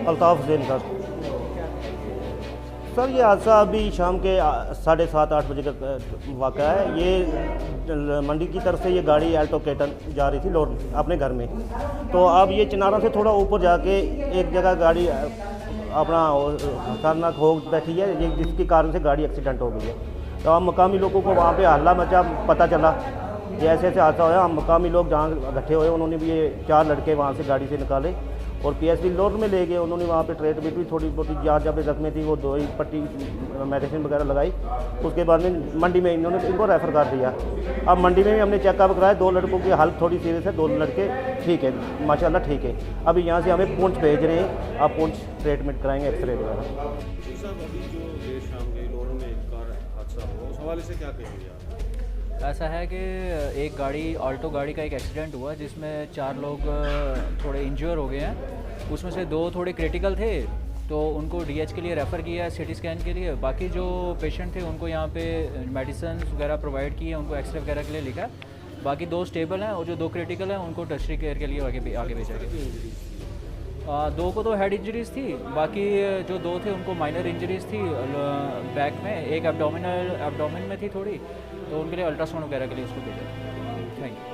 अल्ताफ़ हुसैन का सर, ये हादसा अभी शाम के 7:30-8 बजे का वाक़ा है। ये मंडी की तरफ से ये गाड़ी अल्टो केटन जा रही थी लोड अपने घर में। तो अब ये चिनारा से थोड़ा ऊपर जाके एक जगह गाड़ी अपना खतरनाक हो बैठी है, ये जिसके कारण से गाड़ी एक्सीडेंट हो गई है। तो हम मकामी लोगों को वहाँ पे हल्ला मचा, पता चला ये ऐसे ऐसे हादसा होया। हम मकामी लोग जहाँ इकट्ठे हुए उन्होंने भी ये 4 लड़के वहाँ से गाड़ी से निकाले और पीएसडी लोड में ले गए। उन्होंने वहाँ पे ट्रीटमेंट भी थोड़ी बहुत जहाँ जहाँ पे जख्मी थी वो दवाई पट्टी मेडिसिन वगैरह लगाई। उसके बाद में मंडी में इन्होंने इनको रेफ़र कर दिया। अब मंडी में भी हमने चेकअप कराया, 2 लड़कों की हालत थोड़ी सीरियस है, 2 लड़के ठीक है माशाल्लाह ठीक है। अभी यहाँ से हमें पुंछ भेज रहे हैं, अब पुंछ ट्रीटमेंट कराएंगे, एक्सरे वगैरह। अभी जो देर शाम गई लोड में एक कार हादसा हुआ, उस हवाले से क्या कहेंगे आप? ऐसा है कि एक गाड़ी ऑल्टो गाड़ी का एक एक्सीडेंट हुआ जिसमें 4 लोग थोड़े इंजर हो गए हैं। उसमें से 2 थोड़े क्रिटिकल थे तो उनको डीएच के लिए रेफ़र किया है, सिटी स्कैन के लिए। बाकी जो पेशेंट थे उनको यहाँ पे मेडिसिन वगैरह प्रोवाइड किए, उनको एक्सरे वगैरह के लिए लिखा है। बाकी 2 स्टेबल हैं और जो 2 क्रिटिकल हैं उनको टर्शरी केयर के लिए आगे भेजा गया। 2 को तो हेड इंजरीज़ थी, बाकी जो 2 थे उनको माइनर इंजरीज़ थी बैक में, एक एब्डोमिन में थी थोड़ी, तो उनके लिए अल्ट्रासाउंड वगैरह के लिए उसको भेजा। Thank you.